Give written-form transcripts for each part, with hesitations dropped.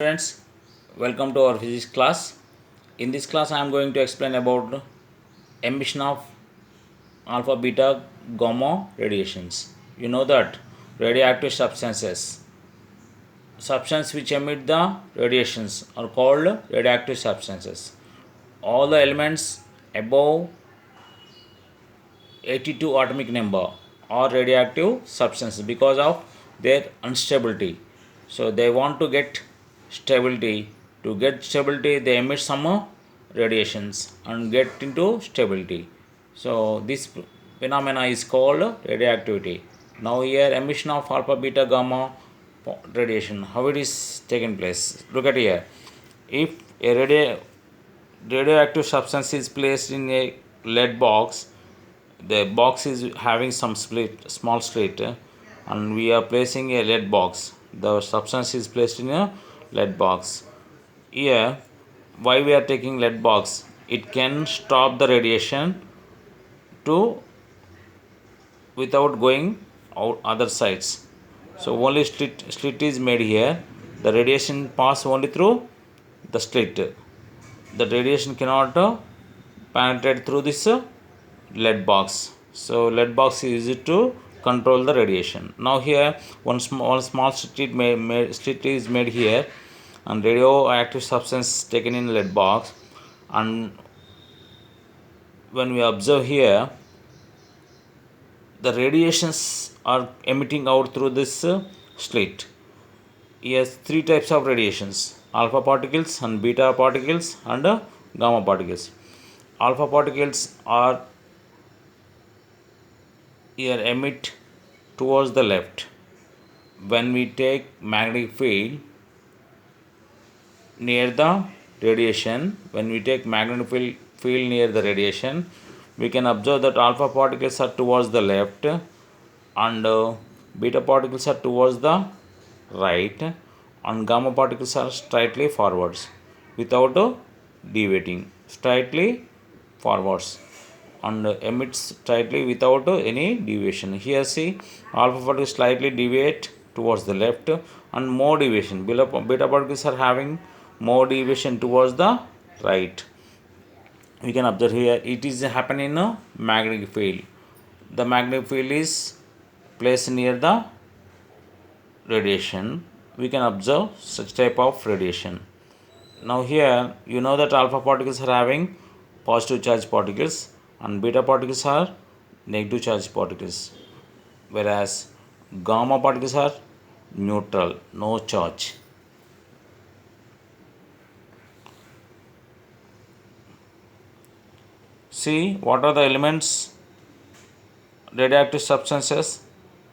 Friends, welcome to our physics class. In this class, I am going to explain about emission of alpha, beta, gamma radiations. You know that radioactive substance which emit the radiations are called radioactive substances. All the elements above 82 atomic number are radioactive substances because of their instability. So they want to get stability. To get stability, they emit some radiations and get into stability. So this phenomena is called radioactivity. Now here emission of alpha, beta, gamma radiation. How it is taken place? Look at here. If a radioactive substance is placed in a lead box, the box is having some small slit, and we are placing a lead box. The substance is placed in a lead box. Here, why we are taking lead box? It can stop the radiation to without going out other sides. So only slit is made here. The radiation pass only through the slit. The radiation cannot penetrate through this lead box. So lead box is used to control the radiation. Now here one small slit is made here, and radioactive substance taken in lead box, and when we observe here, the radiations are emitting out through this slit. Yes, three types of radiations: alpha particles and beta particles and gamma particles. Alpha particles are here emit towards the left. When we take magnetic field near the radiation, near the radiation, we can observe that alpha particles are towards the left and beta particles are towards the right, and gamma particles are slightly forwards without deviating, slightly forwards, and emits slightly without any deviation. Here see, alpha particles slightly deviate towards the left and more deviation. Beta particles are having more deviation towards the right. We can observe here it is happening in a magnetic field. The magnetic field is placed near the radiation. We can observe such type of radiation. Now here you know that alpha particles are having positive charge particles and beta particles are negative charge particles, whereas gamma particles are neutral, no charge. See, what are the elements? Radioactive substances.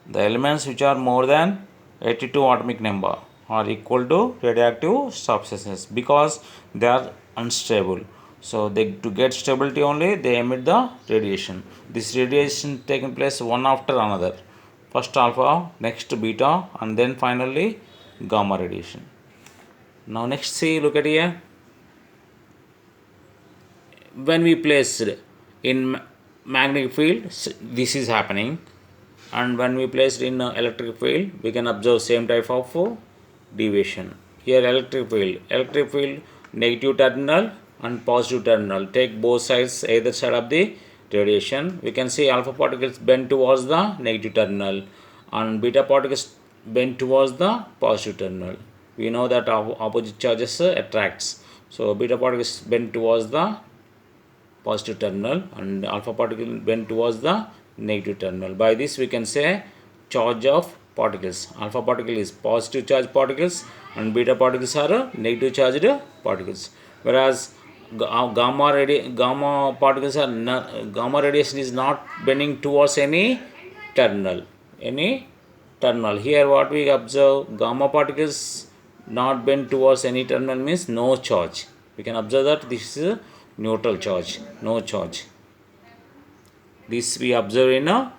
The elements which are more than 82 atomic number are equal to radioactive substances because they are unstable. So to get stability only they emit the radiation. This radiation taking place one after another. First alpha, next beta, and then finally gamma radiation. Now next see, look at here. When we place in magnetic field, this is happening, and when we place in electric field, we can observe same type of deviation. Here electric field negative terminal and positive terminal, take both sides, either side of the radiation. We can see alpha particles bend towards the negative terminal and beta particles bend towards the positive terminal. We know that opposite charges attracts. So beta particles bend towards the positive terminal and alpha particle bend towards the negative terminal. By this we can say charge of particles. Alpha particle is positive charge particles and beta particles are negative charged particles. Whereas gamma radiation is not bending towards any terminal. Here what we observe, gamma particles not bend towards any terminal means no charge. We can observe that this is neutral charge, no charge. This we observe in a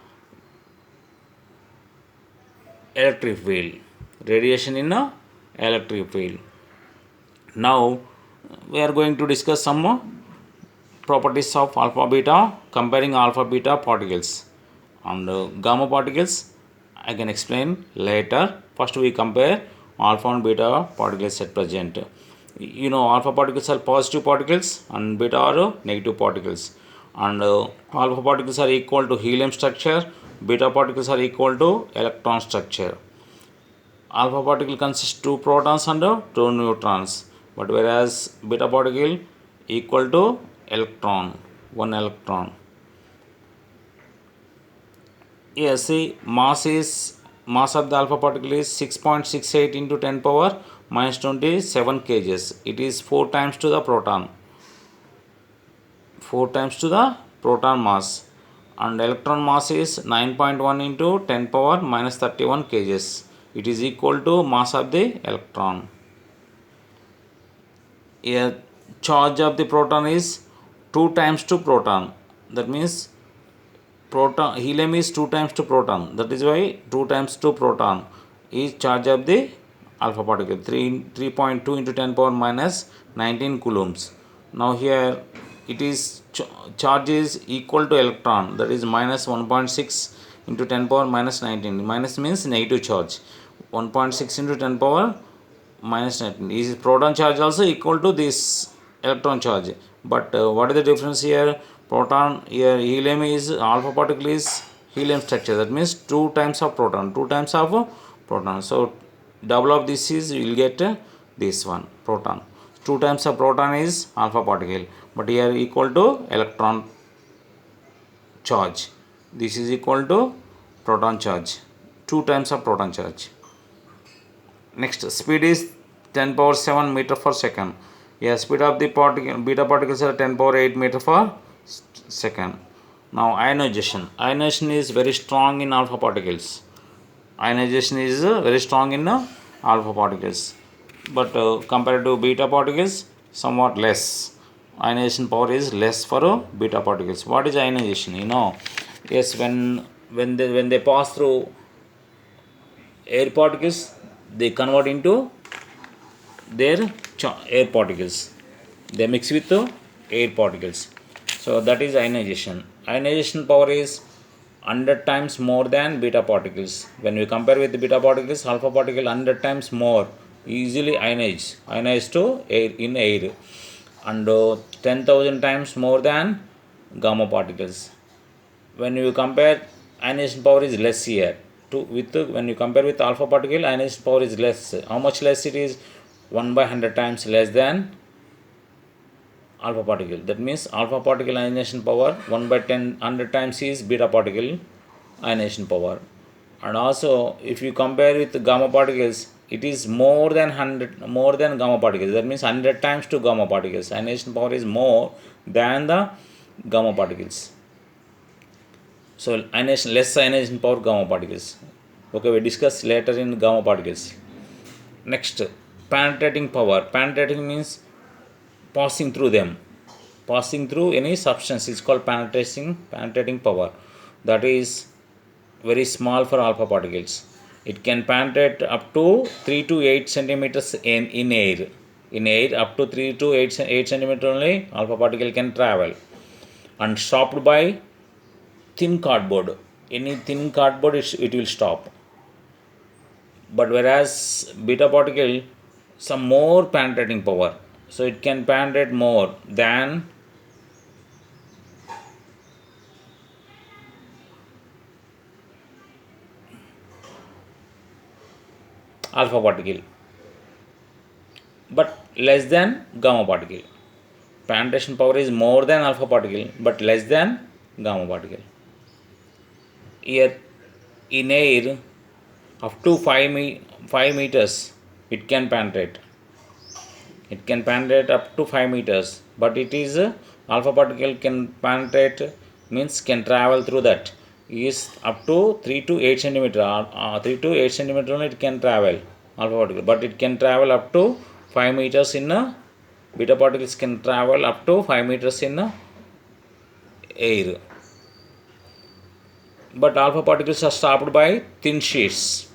electric field, radiation in a electric field. Now we are going to discuss some properties of alpha beta, comparing alpha beta particles, and gamma particles I can explain later. First we compare alpha and beta particles at present. You know, alpha particles are positive particles and beta are negative particles. And alpha particles are equal to helium structure, beta particles are equal to electron structure. Alpha particle consists 2 protons and 2 neutrons, but whereas beta particle equal to electron, 1 electron. Yes, see, mass of the alpha particle is 6.68 into 10 power minus 27 kgs. It is 4 times to the proton. 4 times to the proton mass. And electron mass is 9.1 into 10 power minus 31 kgs. It is equal to mass of the electron. A charge of the proton is 2 times to proton. That means proton helium is 2 times to proton. That is why 2 times to proton is charge of the alpha particle, 3.2 into 10 power minus 19 coulombs. Now here it is charge is equal to electron, that is minus 1.6 into 10 power minus 19. Minus means negative charge. 1.6 into 10 power minus 19 is proton charge also equal to this electron charge. But what is the difference here? Proton here, helium is alpha particle is helium structure, that means 2 times of proton, 2 times of proton. So double of this is you will get this one proton. 2 times of proton is alpha particle, but here equal to electron charge. This is equal to proton charge, 2 times of proton charge. Next, speed is 10 power 7 meter per second. Yeah, speed of the particle, beta particles are 10 power 8 meter per second. Now ionization. Ionization is very strong in alpha particles. Ionization is very strong in alpha particles, but compared to beta particles, somewhat less. Ionization power is less for beta particles. What is ionization? You know, yes, when they pass through air particles, they convert into their air particles. They mix with the air particles. So that is ionization. Ionization power is 100 times more than beta particles. When we compare with the beta particles, alpha particle 100 times more easily ionized to air in air, and 10,000 times more than gamma particles. When you compare, ionization power is less here. When you compare with alpha particle, ionization power is less. How much less it is? 1 by 100 times less than alpha particle. That means alpha particle ionization power 1 by 100 times is beta particle ionization power. And also if you compare with gamma particles, it is more than gamma particles. That means 100 times to gamma particles. Ionization power is more than the gamma particles. So less ionization power gamma particles. Okay, we discuss later in gamma particles. Next, penetrating power. Penetrating means passing through them. Passing through any substance is called penetrating power. That is very small for alpha particles. It can penetrate up to 3 to 8 centimeters in air. In air, up to 3 to 8 centimeters only alpha particle can travel, and stopped by thin cardboard. Any thin cardboard, it will stop. But whereas beta particle, some more penetrating power, so it can penetrate more than alpha particle, but less than gamma particle. Penetration power is more than alpha particle, but less than gamma particle. Here in air, up to 5 meters it can penetrate. It can penetrate up to 5 meters, but it is alpha particle can penetrate, means can travel through that, is up to 3 to 8 centimeter. 3 to 8 centimeter only it can travel, alpha particle, but it can travel up to 5 meters in beta particles can travel up to 5 meters in air. But alpha particles are stopped by thin sheets,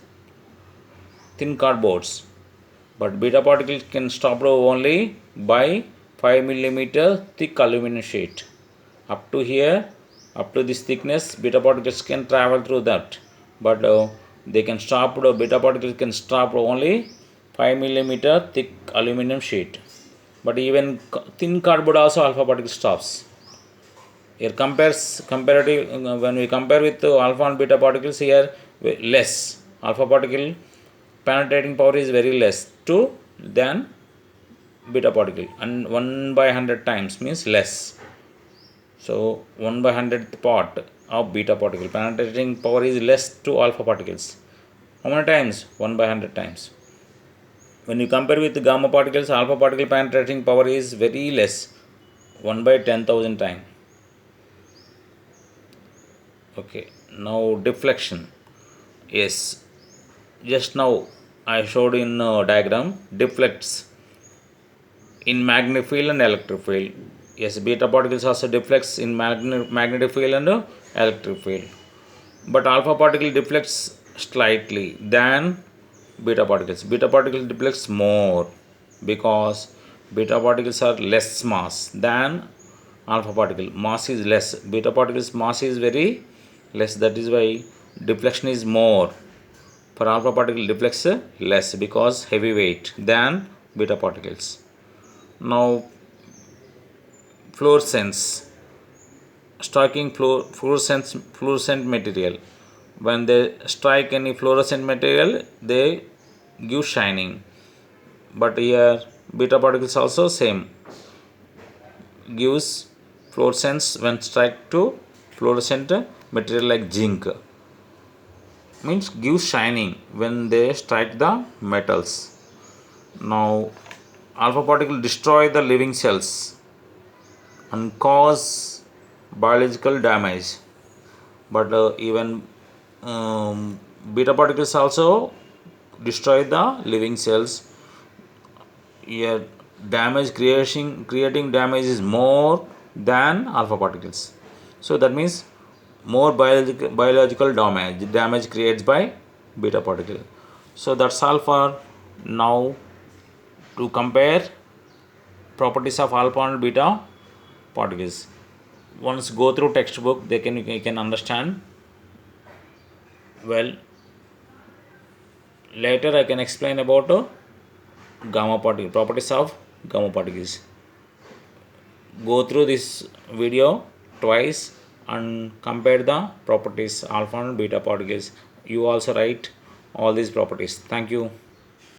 thin cardboards. But beta particles can stop only by 5 millimeter thick aluminum sheet. Up to here, up to this thickness, beta particles can travel through that. But they can stop, beta particles can stop only 5 millimeter thick aluminum sheet. But even thin cardboard also alpha particle stops. Here comparative when we compare with alpha and beta particles, here less alpha particle penetrating power is very less to than beta particle, and 1 by 100 times means less. So 1 by 100th part of beta particle penetrating power is less to alpha particles. How many times? 1 by 100 times. When you compare with gamma particles, alpha particle penetrating power is very less, 1 by 10,000 times. Okay, now deflection. Yes, just now I showed in diagram deflects in magnetic field and electric field. Yes, beta particles also deflects in magnetic field and electric field, but alpha particle deflects slightly than beta particles. Beta particle deflects more because beta particles are less mass than alpha particle. Mass is less, beta particles mass is very less, that is why deflection is more. For alpha particle deflects less because heavy weight than beta particles. Now fluorescence, striking fluorescent material. When they strike any fluorescent material, they give shining. But here beta particles also same, gives fluorescence when strike to fluorescent material like zinc, means gives shining when they strike the metals. Now alpha particle destroy the living cells and cause biological damage, but even beta particles also destroy the living cells. Here creating damage is more than alpha particles. So that means more biological damage creates by beta particle. So that's all for now. To compare properties of alpha and beta particles, once go through textbook, you can understand well. Later I can explain about gamma particle, properties of gamma particles. Go through this video twice and compare the properties alpha and beta particles. You also write all these properties. Thank you.